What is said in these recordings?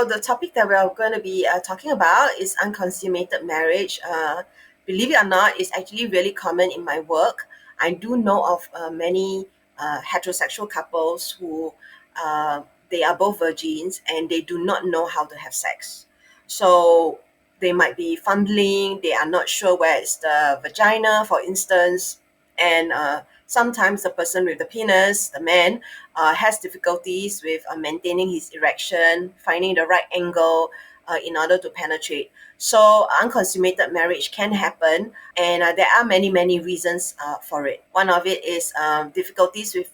So the topic that we're going to be talking about is unconsummated marriage. Believe it or not, it's actually really common in my work. I do know of many heterosexual couples who uh, they are both virgins and they do not know how to have sex. So they might be fumbling, they are not sure where is the vagina, for instance, and sometimes the person with the penis, the man, has difficulties with maintaining his erection, finding the right angle in order to penetrate. So, unconsummated marriage can happen, and there are many reasons for it. One of it is difficulties with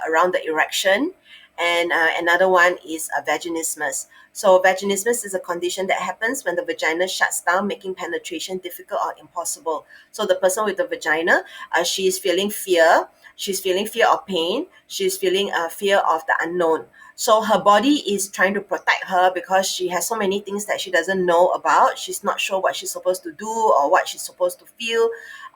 around the erection, and another one is vaginismus. So, vaginismus is a condition that happens when the vagina shuts down, making penetration difficult or impossible. So, the person with the vagina, she is feeling fear. She's feeling fear of pain. She's feeling fear of the unknown. So her body is trying to protect her because she has so many things that she doesn't know about. She's not sure what she's supposed to do or what she's supposed to feel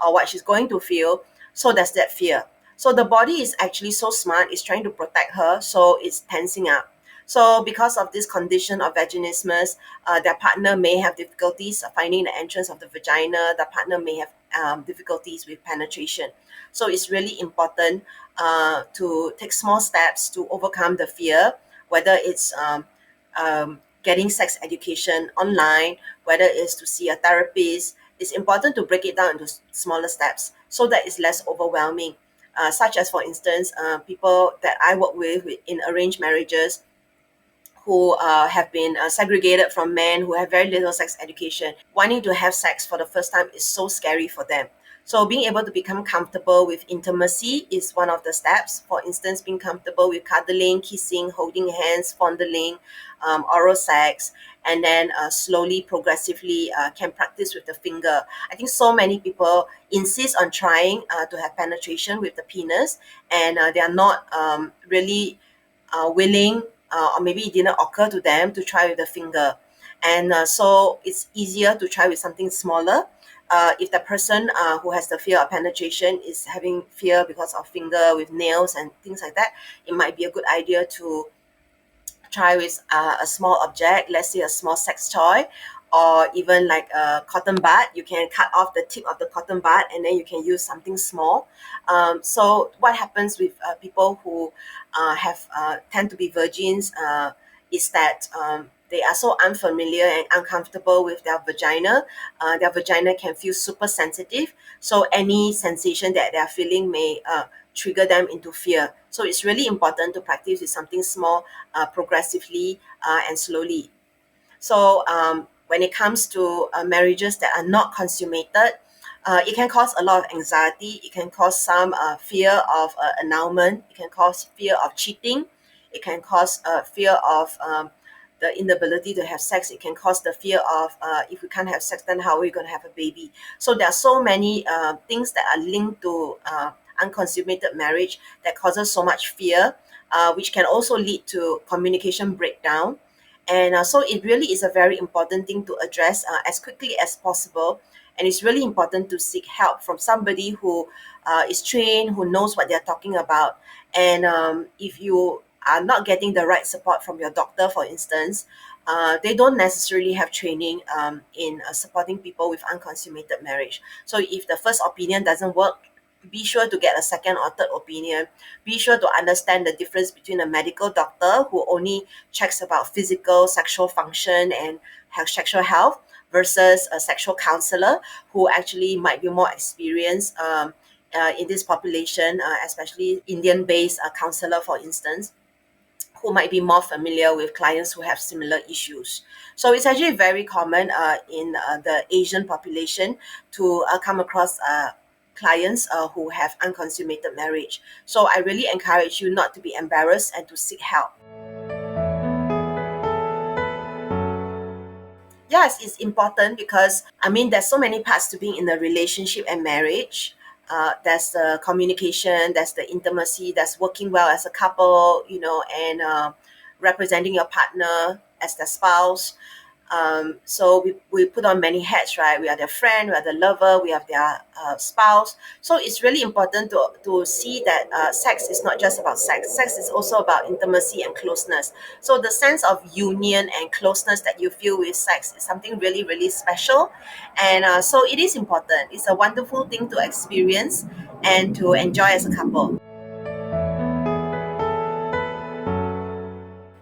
or what she's going to feel. So there's that fear. So the body is actually so smart, it's trying to protect her, so it's tensing up. So because of this condition of vaginismus, their partner may have difficulties finding the entrance of the vagina. The partner may have difficulties with penetration. So it's really important to take small steps to overcome the fear, whether it's getting sex education online, whether it's to see a therapist. It's important to break it down into smaller steps so that it's less overwhelming. Such as, for instance, people that I work with in arranged marriages who have been segregated from men who have very little sex education. Wanting to have sex for the first time is so scary for them. So being able to become comfortable with intimacy is one of the steps. For instance, being comfortable with cuddling, kissing, holding hands, fondling, oral sex, and then slowly, progressively can practice with the finger. I think so many people insist on trying to have penetration with the penis, and they are not really willing, or maybe it didn't occur to them to try with the finger. And so it's easier to try with something smaller. If the person who has the fear of penetration is having fear because of finger with nails and things like that, it might be a good idea to try with a small object, let's say a small sex toy, or even like a cotton bud. You can cut off the tip of the cotton bud and then you can use something small. So what happens with people who have tend to be virgins is that they are so unfamiliar and uncomfortable with their vagina. Their vagina can feel super sensitive. So any sensation that they are feeling may trigger them into fear. So it's really important to practice with something small, progressively and slowly. So when it comes to marriages that are not consummated, it can cause a lot of anxiety. It can cause some fear of annulment. It can cause fear of cheating. It can cause fear of the inability to have sex. It can cause the fear of if we can't have sex, then how are we going to have a baby? So there are so many things that are linked to unconsummated marriage that causes so much fear, which can also lead to communication breakdown. And so it really is a very important thing to address as quickly as possible. And it's really important to seek help from somebody who is trained, who knows what they're talking about. And if you are not getting the right support from your doctor, for instance, they don't necessarily have training in supporting people with unconsummated marriage. So if the first opinion doesn't work, be sure to get a second or third opinion. Be sure to understand the difference between a medical doctor who only checks about physical sexual function and have sexual health versus a sexual counselor who actually might be more experienced in this population, especially Indian-based counselor, for instance, who might be more familiar with clients who have similar issues. So it's actually very common in the Asian population to come across clients who have unconsummated marriage. So I really encourage you not to be embarrassed and to seek help. Yes, it's important because I mean there's so many parts to being in a relationship and marriage. There's the communication, there's the intimacy, there's working well as a couple, and representing your partner as the spouse. So we put on many hats, right? We are their friend, we are the lover, we have their spouse. So it's really important to see that sex is not just about sex. Sex is also about intimacy and closeness. So the sense of union and closeness that you feel with sex is something really, really special. And so it is important. It's a wonderful thing to experience and to enjoy as a couple.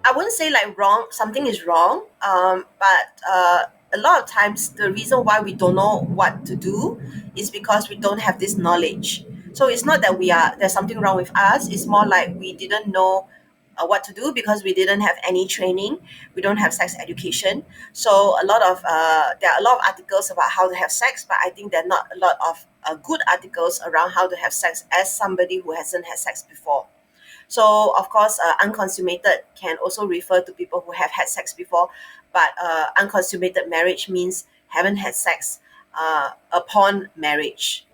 I wouldn't say like wrong, something is wrong, but a lot of times the reason why we don't know what to do is because we don't have this knowledge. So it's not that there's something wrong with us. It's more like we didn't know what to do because we didn't have any training. We don't have sex education. So there are a lot of articles about how to have sex, but I think there are not a lot of good articles around how to have sex as somebody who hasn't had sex before. So, of course, unconsummated can also refer to people who have had sex before, but unconsummated marriage means haven't had sex upon marriage.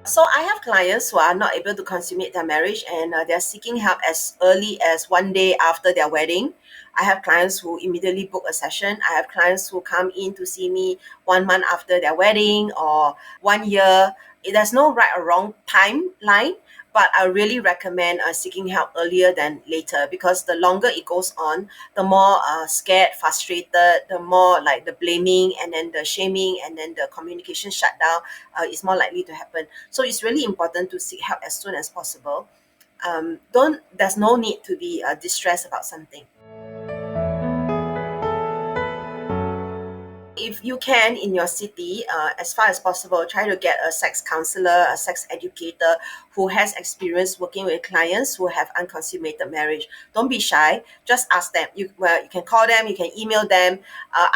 So I have clients who are not able to consummate their marriage and they're seeking help as early as one day after their wedding. I have clients who immediately book a session. I have clients who come in to see me 1 month after their wedding or 1 year. There's no right or wrong timeline, but I really recommend seeking help earlier than later because the longer it goes on, the more scared, frustrated, the more like the blaming and then the shaming and then the communication shutdown is more likely to happen. So it's really important to seek help as soon as possible. Don't There's no need to be distressed about something. If you can in your city, as far as possible, try to get a sex counselor, a sex educator who has experience working with clients who have unconsummated marriage. Don't be shy. Just ask them. You can call them, you can email them,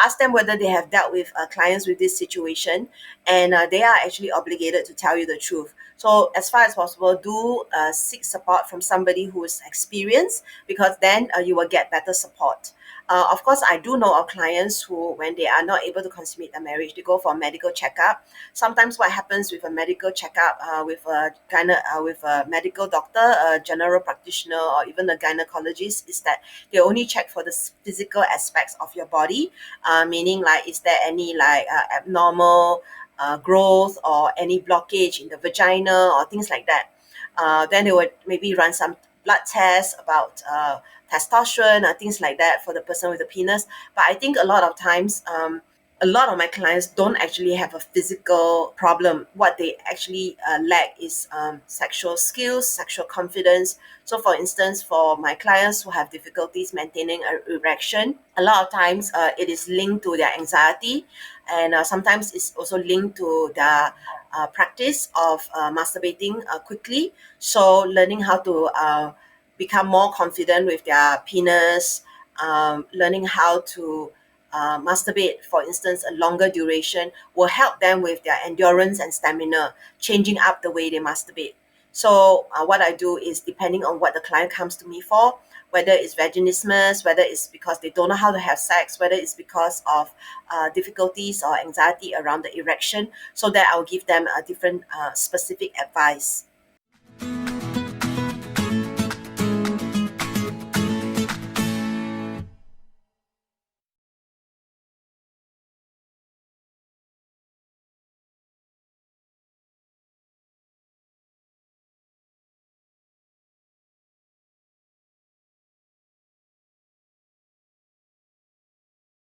ask them whether they have dealt with clients with this situation, and they are actually obligated to tell you the truth. So, as far as possible, do seek support from somebody who is experienced because then you will get better support. Of course, I do know of clients who, when they are not able to consummate their marriage, they go for a medical checkup. Sometimes, what happens with a medical checkup, with a medical doctor, a general practitioner, or even a gynecologist, is that they only check for the physical aspects of your body, meaning like is there any like abnormal growth or any blockage in the vagina or things like that. Then they would maybe run some blood tests about testosterone or things like that for the person with the penis. But I think a lot of times, a lot of my clients don't actually have a physical problem. What they actually lack is sexual skills, sexual confidence. So, for instance, for my clients who have difficulties maintaining an erection, a lot of times it is linked to their anxiety, and sometimes it's also linked to their practice of masturbating quickly. So, learning how to become more confident with their penis, learning how to masturbate, for instance, a longer duration, will help them with their endurance and stamina, changing up the way they masturbate. So, what I do is depending on what the client comes to me for, whether it's vaginismus, whether it's because they don't know how to have sex, whether it's because of difficulties or anxiety around the erection, so that I'll give them a different specific advice.